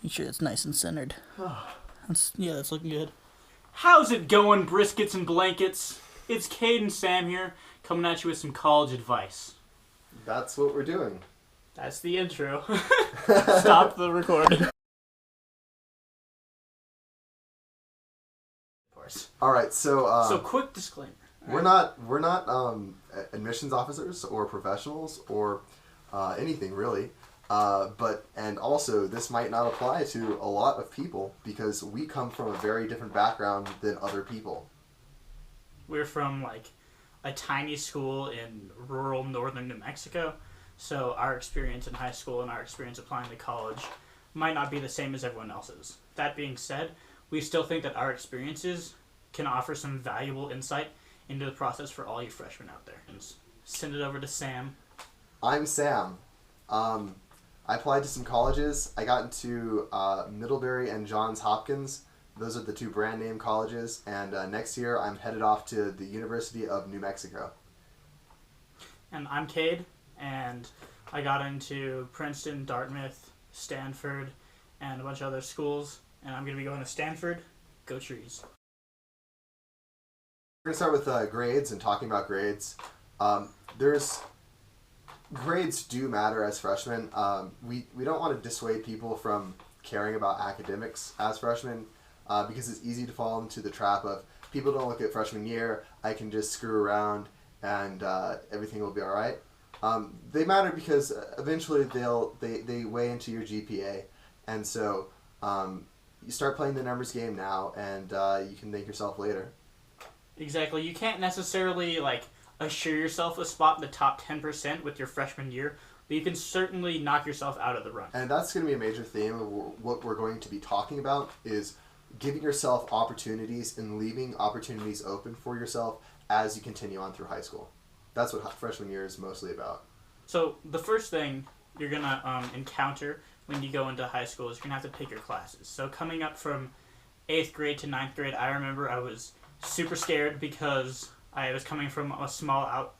Make sure it's nice and centered. That's looking good. How's it going, briskets and blankets? It's Cade and Sam here, coming at you with some college advice. That's what we're doing. That's the intro. Stop the recording. Alright, So quick disclaimer. we're not admissions officers or professionals or anything really. And also this might not apply to a lot of people because we come from a very different background than other people. We're from a tiny school in rural northern New Mexico, so our experience in high school and our experience applying to college might not be the same as everyone else's. That being said, we still think that our experiences can offer some valuable insight into the process for all you freshmen out there. And send it over to Sam. I'm Sam. I applied to some colleges. I got into Middlebury and Johns Hopkins. Those are the two brand name colleges. And next year I'm headed off to the University of New Mexico. And I'm Cade, and I got into Princeton, Dartmouth, Stanford, and a bunch of other schools. And I'm going to be going to Stanford. Go Trees. We're going to start with grades and talking about grades. Grades do matter as freshmen. We don't want to dissuade people from caring about academics as freshmen because it's easy to fall into the trap of people don't look at freshman year, I can just screw around and everything will be alright. They matter because eventually they weigh into your GPA, and so you start playing the numbers game now and you can thank yourself later. Exactly. You can't necessarily assure yourself a spot in the top 10% with your freshman year, but you can certainly knock yourself out of the run. And that's going to be a major theme of what we're going to be talking about is giving yourself opportunities and leaving opportunities open for yourself as you continue on through high school. That's what freshman year is mostly about. So the first thing you're going to encounter when you go into high school is you're going to have to pick your classes. So coming up from 8th grade to 9th grade, I remember I was super scared because I was coming from a small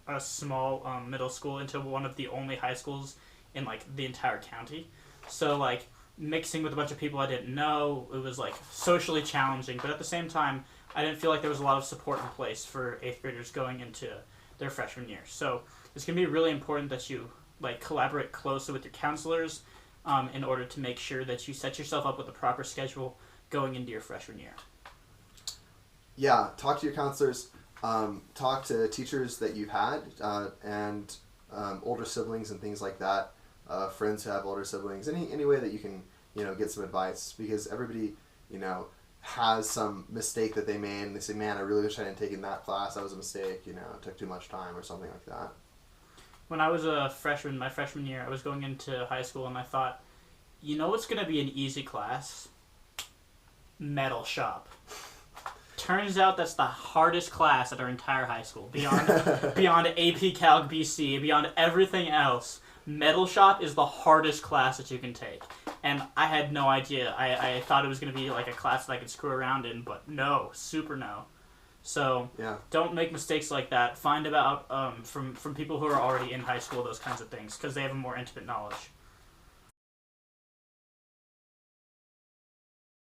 middle school into one of the only high schools in the entire county. So mixing with a bunch of people I didn't know, it was socially challenging. But at the same time, I didn't feel like there was a lot of support in place for 8th graders going into their freshman year. So it's gonna be really important that you collaborate closely with your counselors in order to make sure that you set yourself up with a proper schedule going into your freshman year. Yeah, talk to your counselors. Talk to teachers that you've had and older siblings and things like that. Friends who have older siblings. Any way that you can get some advice, because everybody has some mistake that they made and they say, man, I really wish I hadn't taken that class. That was a mistake. It took too much time or something like that. When I was a freshman, my freshman year, I was going into high school and I thought, what's going to be an easy class? Metal shop. Turns out that's the hardest class at our entire high school. Beyond AP Calc BC, beyond everything else, metal shop is the hardest class that you can take. And I had no idea. I thought it was going to be a class that I could screw around in, but no, super no. So yeah. Don't make mistakes like that. Find out from people who are already in high school those kinds of things, because they have a more intimate knowledge.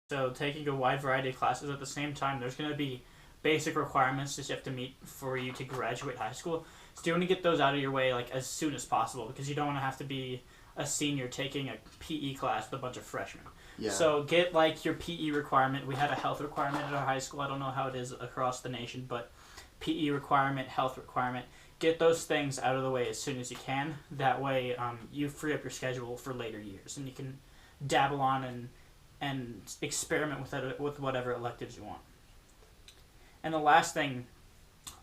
So taking a wide variety of classes at the same time, there's going to be basic requirements that you have to meet for you to graduate high school. So you want to get those out of your way as soon as possible, because you don't want to have to be a senior taking a PE class with a bunch of freshmen. Yeah. So get your PE requirement. We had a health requirement at our high school. I don't know how it is across the nation, but PE requirement, health requirement. Get those things out of the way as soon as you can. That way you free up your schedule for later years, and you can dabble on and experiment with whatever electives you want. And the last thing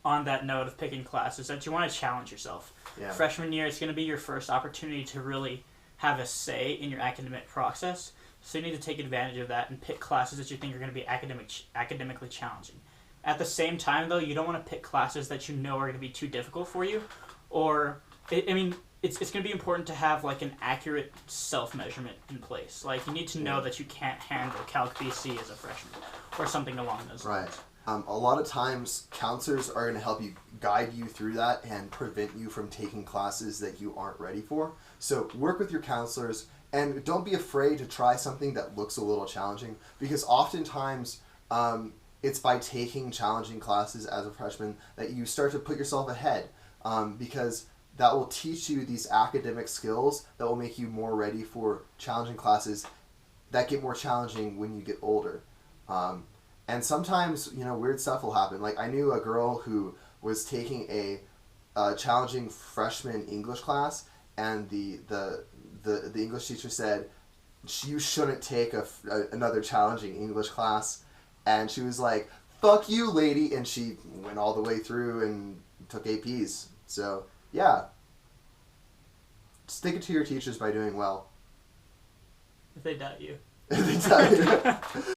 on that note of picking classes is that you want to challenge yourself. Yeah. Freshman year, it's going to be your first opportunity to really have a say in your academic process, so you need to take advantage of that and pick classes that you think are going to be academically challenging. At the same time, though, you don't want to pick classes that you know are going to be too difficult for you, or, it's going to be important to have an accurate self-measurement in place. You need to know that you can't handle Calc BC as a freshman or something along those lines. Right. A lot of times counselors are going to help you guide you through that and prevent you from taking classes that you aren't ready for. So work with your counselors And don't be afraid to try something that looks a little challenging, because oftentimes it's by taking challenging classes as a freshman that you start to put yourself ahead, because that will teach you these academic skills that will make you more ready for challenging classes that get more challenging when you get older. And sometimes, weird stuff will happen. Like, I knew a girl who was taking a challenging freshman English class, and the English teacher said, you shouldn't take another challenging English class. And she was like, fuck you, lady. And she went all the way through and took APs. So, yeah. Stick it to your teachers by doing well. If they doubt you. If they doubt you.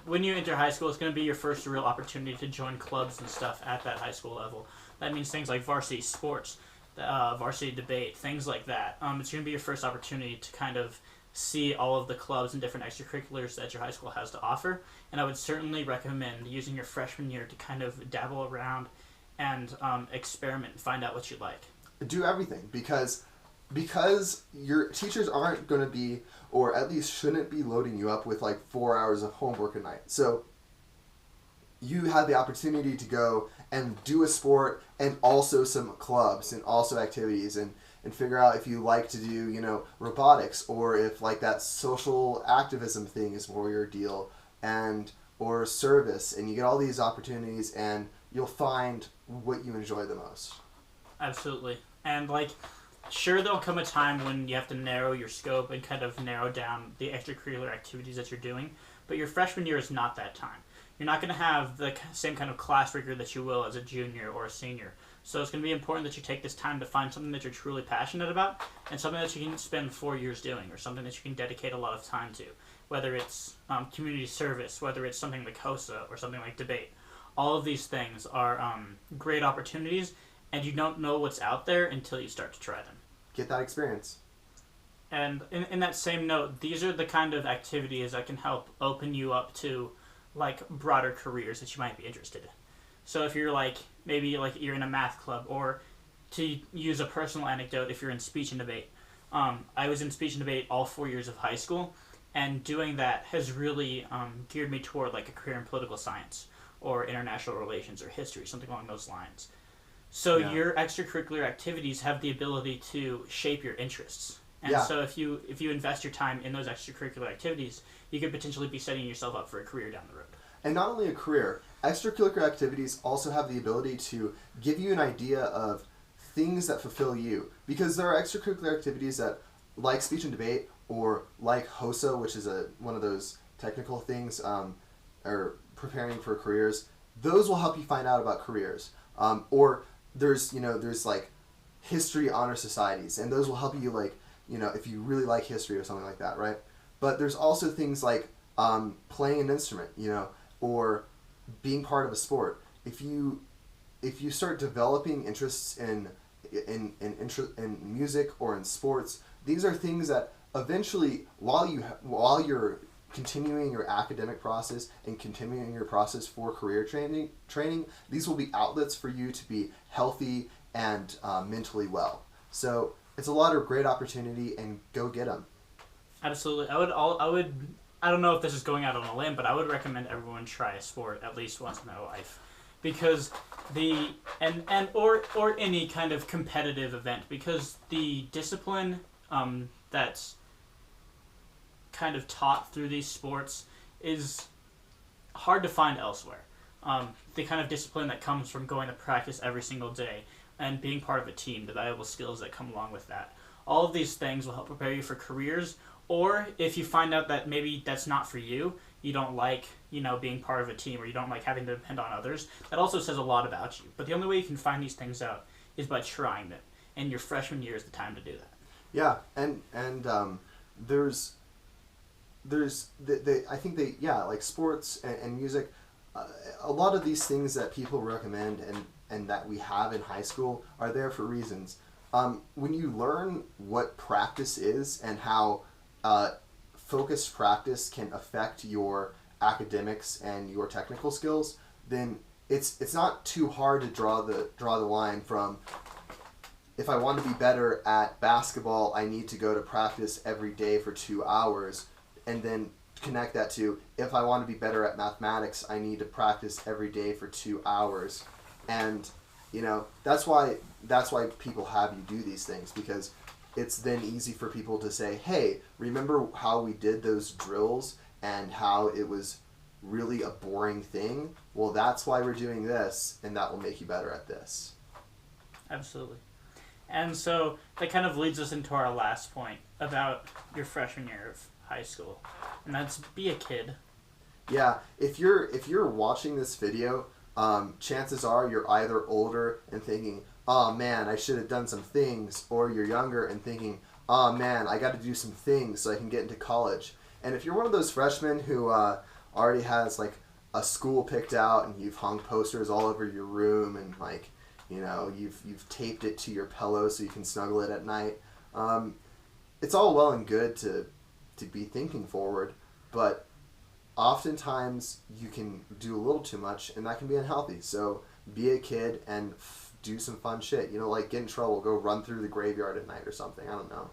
When you enter high school, it's going to be your first real opportunity to join clubs and stuff at that high school level. That means things like varsity sports, varsity debate, things like that. It's going to be your first opportunity to kind of see all of the clubs and different extracurriculars that your high school has to offer. And I would certainly recommend using your freshman year to kind of dabble around and experiment and find out what you like. Do everything, because your teachers aren't going to be, or at least shouldn't be, loading you up with like 4 hours of homework a night. So you have the opportunity to go and do a sport and also some clubs and also activities, and figure out if you like to do, robotics, or if like that social activism thing is more your deal, or service, and you get all these opportunities and you'll find what you enjoy the most. Absolutely. And sure, there'll come a time when you have to narrow your scope and kind of narrow down the extracurricular activities that you're doing, but your freshman year is not that time. You're not going to have the same kind of class rigor that you will as a junior or a senior. So it's going to be important that you take this time to find something that you're truly passionate about, and something that you can spend 4 years doing, or something that you can dedicate a lot of time to, whether it's community service, whether it's something like HOSA, or something like debate. All of these things are great opportunities, and you don't know what's out there until you start to try them. Get that experience. And in that same note, these are the kind of activities that can help open you up to broader careers that you might be interested in. So if you're maybe you're in a math club, or to use a personal anecdote, if you're in speech and debate. I was in speech and debate all 4 years of high school, and doing that has really geared me toward a career in political science, or international relations, or history, something along those lines. So your extracurricular activities have the ability to shape your interests. And so if you invest your time in those extracurricular activities, you could potentially be setting yourself up for a career down the road. And not only a career, extracurricular activities also have the ability to give you an idea of things that fulfill you. Because there are extracurricular activities that, like speech and debate, or like HOSA, which is one of those technical things, or preparing for careers, those will help you find out about careers. Or there's history honor societies, and those will help you if you really like history or something like that, right? But there's also things like playing an instrument, or being part of a sport. If you start developing interests in music or in sports, these are things that eventually, while you're continuing your academic process and continuing your process for career training, these will be outlets for you to be healthy and mentally well. So it's a lot of great opportunity, and go get them. Absolutely. I don't know if this is going out on a limb, but I would recommend everyone try a sport at least once in their life, because or any kind of competitive event, because the discipline that's kind of taught through these sports is hard to find elsewhere. The kind of discipline that comes from going to practice every single day and being part of a team, the valuable skills that come along with that. All of these things will help prepare you for careers, or if you find out that maybe that's not for you, you don't like, being part of a team, or you don't like having to depend on others, that also says a lot about you. But the only way you can find these things out is by trying them, and your freshman year is the time to do that. Yeah, and there's I think like sports and music, a lot of these things that people recommend and that we have in high school are there for reasons. When you learn what practice is and how focused practice can affect your academics and your technical skills, then it's not too hard to draw the line from if I want to be better at basketball, I need to go to practice every day for 2 hours, and then connect that to, if I want to be better at mathematics, I need to practice every day for 2 hours. And that's why people have you do these things, because it's then easy for people to say, hey, remember how we did those drills and how it was really a boring thing? Well, that's why we're doing this, and that will make you better at this. Absolutely. And so that kind of leads us into our last point about your freshman year of high school, and that's be a kid. Yeah, if you're watching this video, chances are you're either older and thinking, oh man, I should have done some things, or you're younger and thinking, oh man, I got to do some things so I can get into college. And if you're one of those freshmen who already has like a school picked out and you've hung posters all over your room and like you've taped it to your pillow so you can snuggle it at night, it's all well and good to be thinking forward, but oftentimes you can do a little too much and that can be unhealthy. So be a kid and do some fun shit, like get in trouble, go run through the graveyard at night or something. I don't know.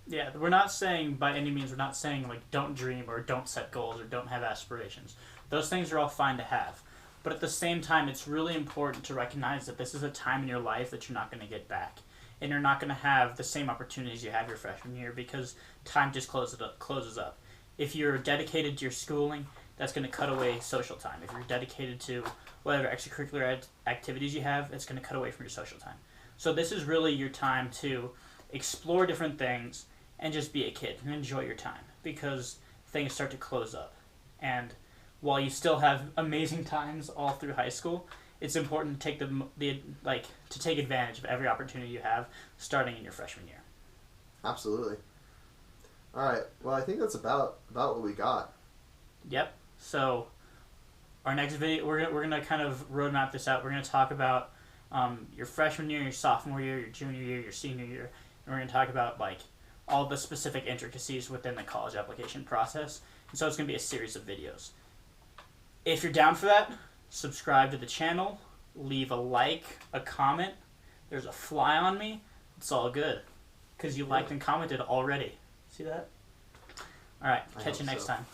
Yeah, we're not saying by any means, we're not saying like don't dream or don't set goals or don't have aspirations. Those things are all fine to have. But at the same time, it's really important to recognize that this is a time in your life that you're not going to get back. And you're not going to have the same opportunities you have your freshman year, because time just closes up. If you're dedicated to your schooling, that's going to cut away social time. If you're dedicated to whatever extracurricular activities you have, it's going to cut away from your social time. So this is really your time to explore different things and just be a kid and enjoy your time, because things start to close up. And while you still have amazing times all through high school, it's important to take to take advantage of every opportunity you have starting in your freshman year. Absolutely. All right. Well, I think that's about what we got. Yep. So our next video, we're gonna kind of roadmap this out. We're gonna talk about your freshman year, your sophomore year, your junior year, your senior year, and we're gonna talk about like all the specific intricacies within the college application process. And so it's gonna be a series of videos. If you're down for that, subscribe to the channel, leave a like, a comment. There's a fly on me. It's all good, because you liked and commented already. See that? All right. Catch you next time.